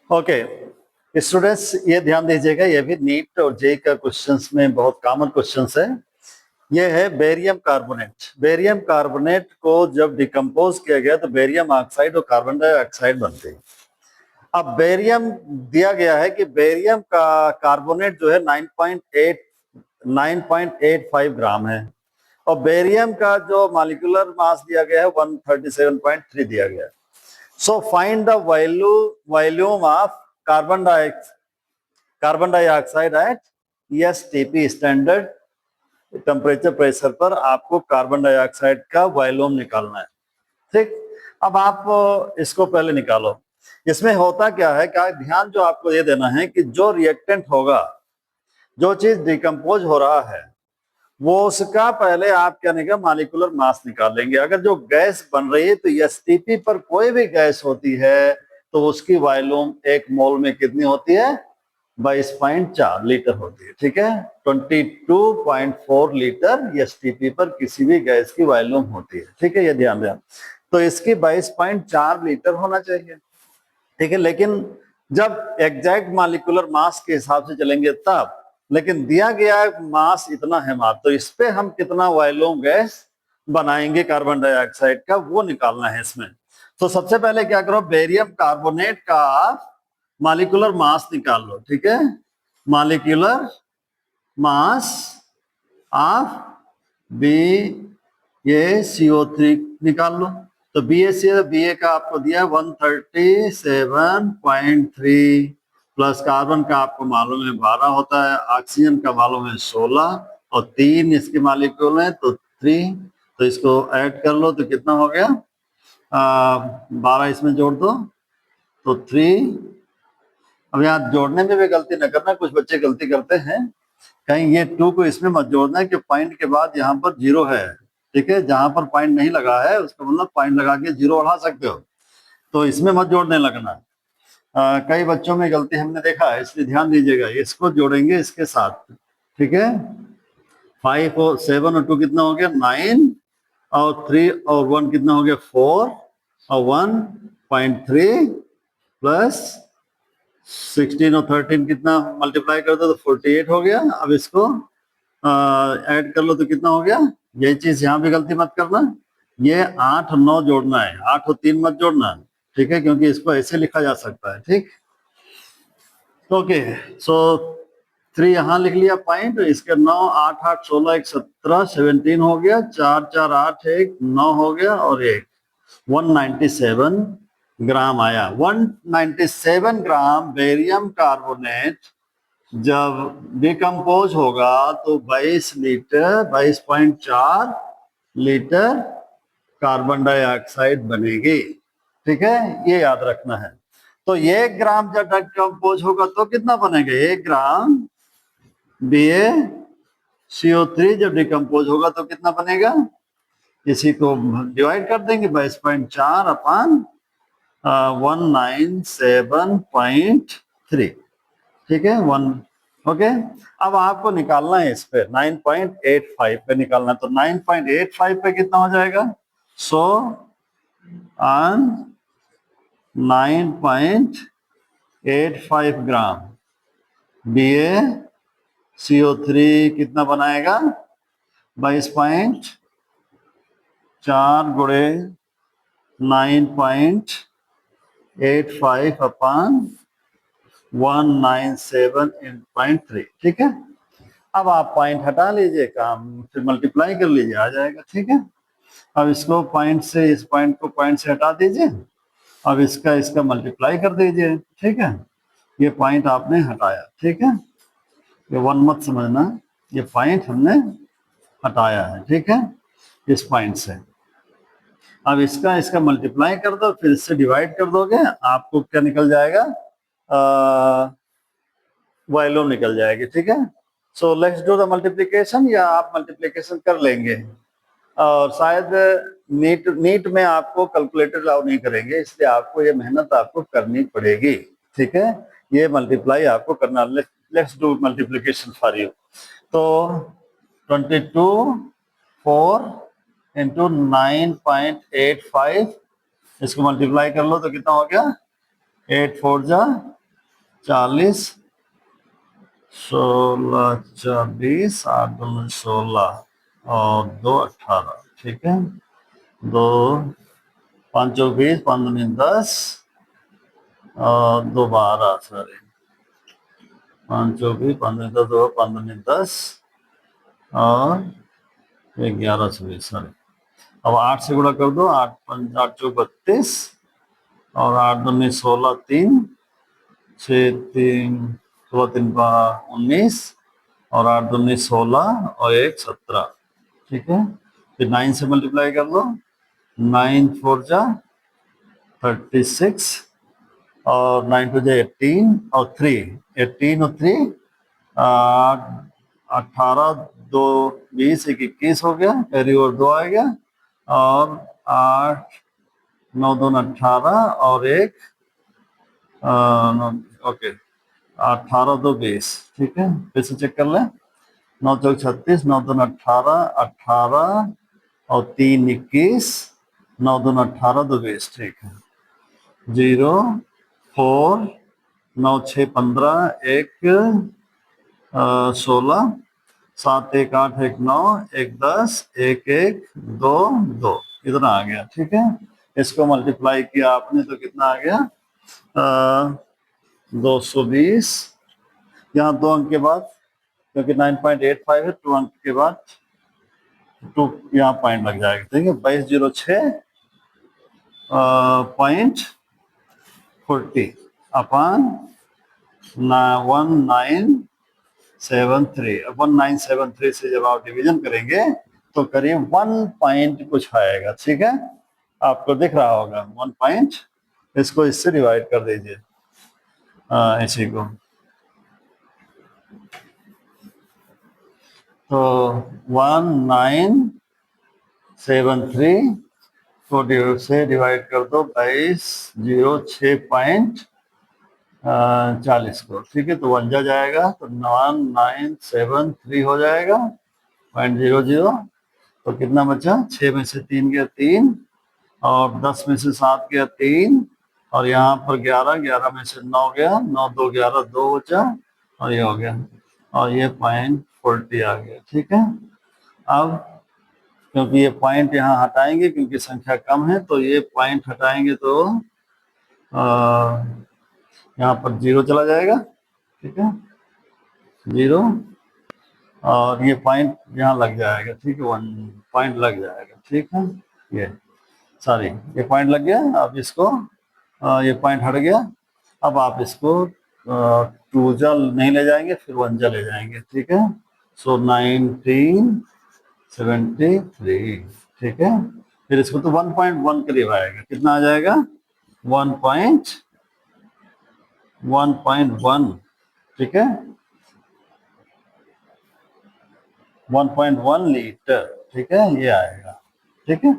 Okay students, ये ध्यान दीजिएगा, ये भी नीट और जेई का क्वेश्चंस में बहुत कॉमन क्वेश्चंस है। ये है बेरियम कार्बोनेट। बेरियम कार्बोनेट को जब डिकम्पोज किया गया तो बेरियम ऑक्साइड और कार्बन डाइऑक्साइड बनते हैं। अब बेरियम दिया गया है कि बेरियम का कार्बोनेट जो है 9.85 ग्राम है और बेरियम का जो मॉलिक्यूलर मास दिया गया है 137.3 दिया गया है। So find the volume of carbon dioxide at STP standard temperature pressure पर आपको कार्बन डाइऑक्साइड का वॉल्यूम निकालना है। ठीक, अब आप इसको पहले निकालो। इसमें होता क्या है, क्या ध्यान जो आपको ये देना है कि जो रिएक्टेंट होगा, जो चीज डिकम्पोज हो रहा है, वो उसका पहले आप क्या निकाल मॉलिक्यूलर मास निकाल लेंगे। अगर जो गैस बन रही है तो एसटीपी पर कोई भी गैस होती है तो उसकी वॉल्यूम एक मोल में कितनी होती है? 22.4 लीटर होती है। ठीक है, 22.4 लीटर एसटीपी पर किसी भी गैस की वॉल्यूम होती है। ठीक है, ये ध्यान दें। तो इसकी 22.4 लीटर होना चाहिए। ठीक है, लेकिन जब एग्जैक्ट मॉलिक्यूलर मास के हिसाब से चलेंगे तब, लेकिन दिया गया मास इतना है मात्र, तो इस पे हम कितना वॉल्यूम गैस बनाएंगे कार्बन डाइऑक्साइड का, वो निकालना है इसमें। तो सबसे पहले क्या करो, बेरियम कार्बोनेट का मॉलिक्यूलर मास निकाल लो। ठीक है, मॉलिक्यूलर मास ऑफ BaCO3 निकाल लो। तो BA का आपको दिया 137.3 प्लस कार्बन का आपको मालूम है 12 होता है, ऑक्सीजन का मालूम है 16 और 3 इसके मॉलिक्यूल है तो 3। तो इसको ऐड कर लो तो कितना हो गया, 12 इसमें जोड़ दो तो 3। अब यहाँ जोड़ने में भी गलती न करना, कुछ बच्चे गलती करते हैं, कहीं ये 2 को इसमें मत जोड़ना है कि पॉइंट के बाद यहाँ पर 0 है। ठीक है, जहां पर पॉइंट नहीं लगा है उसका मतलब पॉइंट लगा के 0 बढ़ा सकते हो, तो इसमें मत जोड़ने लगना। कई बच्चों में गलती हमने देखा है, इसलिए ध्यान दीजिएगा, इसको जोड़ेंगे इसके साथ। ठीक है, 5 और 7 और 2 कितना हो गया 9 और 3 और 1 कितना हो गया 4 और 1.3 प्लस 16 और 13 कितना मल्टीप्लाई कर दो तो 48 हो गया। अब इसको ऐड कर लो तो कितना हो गया, यही चीज यहाँ भी गलती मत करना, ये 8 और 9 जोड़ना है, 8 और 3 मत जोड़ना। ठीक है, क्योंकि इसको ऐसे लिखा जा सकता है। ठीक, ओके, सो 3 यहाँ लिख लिया पॉइंट, इसके 9 8 8 16 1 17 17 हो गया, 4 4 8 1 9 हो गया और 1 197 ग्राम आया। 197 ग्राम बेरियम कार्बोनेट जब डिकम्पोज होगा तो 22.4 लीटर कार्बन डाइऑक्साइड बनेगी। ठीक है, ये याद रखना है। तो 1 ग्राम जब डिकम्पोज होगा तो कितना बनेगा, 1 ग्राम BaCO3 जब डिकम्पोज होगा तो कितना बनेगा, इसी को डिवाइड कर देंगे 22.4 अपन 197.3। ठीक है, 1। ओके, अब आपको निकालना है इस पे 9.85 पे निकालना है, तो 9.85 पे कितना हो जाएगा, 100 ऑन 9.85 ग्राम BaCO3 कितना बनाएगा, 22.4 गुणे 9.85 अपन 197.3। ठीक है, अब आप पॉइंट हटा लीजिए, काम फिर मल्टीप्लाई कर लीजिए, आ जाएगा। ठीक है, अब इसको पॉइंट से, इस पॉइंट को पॉइंट से हटा दीजिए, अब इसका मल्टीप्लाई कर दीजिए। ठीक है, ये पॉइंट आपने हटाया। ठीक है, ये 1 मत समझना, ये पॉइंट हमने हटाया है। ठीक है, इस पॉइंट से अब इसका मल्टीप्लाई कर दो, फिर इससे डिवाइड कर दोगे, आपको क्या निकल जाएगा, वॉल्यूम निकल जाएगी। ठीक है, so let's do the multiplication, या आप मल्टीप्लिकेशन कर लेंगे, और शायद नीट में आपको कैलकुलेटर अलाउ नहीं करेंगे, इसलिए आपको ये मेहनत आपको करनी पड़ेगी। ठीक है, ये मल्टीप्लाई आपको करना, let's do multiplication for you. तो 22 into 9.85, इसको मल्टीप्लाई कर लो तो कितना हो गया, 8 4 जा 40, 16, 24, 8 दूनी 16 और 2 18, ठीक है। 2 5 चौक 20, 5 दूनी 10 और 2 12, सॉरी 5 चौक 20, 5 दूनी 10, 2 5 दूनी 10 और 11 से 20, सॉरी। अब 8 से गुणा कर दो, 8 5 8 चौक 32 और 8 दूनी 16, 3 6 3 16 3 19 और 8 दूनी 16 और 1 17, ठीक है। फिर 9 से मल्टीप्लाई कर लो, 9 4 जा 36 और 9 2 जा 18 और 3 18 और 3 18 2 20 1 21 हो गया, कैरी और 2 आ गया और 8 9 2 18 और 1 ओके 18 2 20, ठीक है। फिर से चेक कर लें, 9 चौक 36, 9 2 18 18 और 3 21, 9 2 18 2 20, ठीक है। 0 4 9 6 15 1 16 7 1 8 1 9 1 10 1 1 2 2, इतना आ गया, ठीक है। इसको मल्टीप्लाई किया आपने तो कितना आ गया 220। यहाँ 2 अंक के बाद, क्योंकि 9.85 है, 2 अंक के बाद 2 यहाँ पॉइंट लग जाएगा, ठीक है। 2206.40 अपन 1973 से जब आप डिवीजन करेंगे तो करीब 1 पॉइंट कुछ आएगा, ठीक है। आपको दिख रहा होगा 1 पॉइंट, इसको इससे डिवाइड कर दीजिए इसी को, तो 1973 को से डिवाइड कर दो 2206.40 को, ठीक है। तो 1 जा जाएगा तो 1973 हो जाएगा 0.00, तो कितना बचा, 6 में से 3 गया 3 और 10 में से 7 गया 3 और यहाँ पर 11 11 में से 9 गया 9 2 11 2 बचा और ये हो गया और ये 0.40 आ गया, ठीक है। अब क्योंकि ये पॉइंट यहाँ हटाएंगे क्योंकि संख्या कम है, तो ये पॉइंट हटाएंगे तो यहाँ पर 0 चला जाएगा, ठीक है, 0 और ये पॉइंट यहाँ लग जाएगा, ठीक है, 1 पॉइंट लग जाएगा, ठीक है। ये सॉरी ये पॉइंट लग गया, अब इसको ये पॉइंट हट गया, अब आप इसको 2 जा नहीं ले जाएंगे, फिर 1 जा ले जाएंगे, ठीक है। सो 1973, ठीक है। फिर इसको तो 1.1 करीब आएगा, कितना आ जाएगा 1.1, ठीक है, 1.1 लीटर, ठीक है, ये आएगा, ठीक है।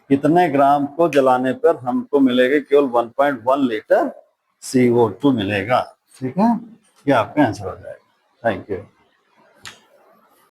इतने ग्राम को जलाने पर हमको मिलेगा केवल 1.1 लीटर CO2 मिलेगा, ठीक है। ये आपका आंसर हो जाएगा। Thank you.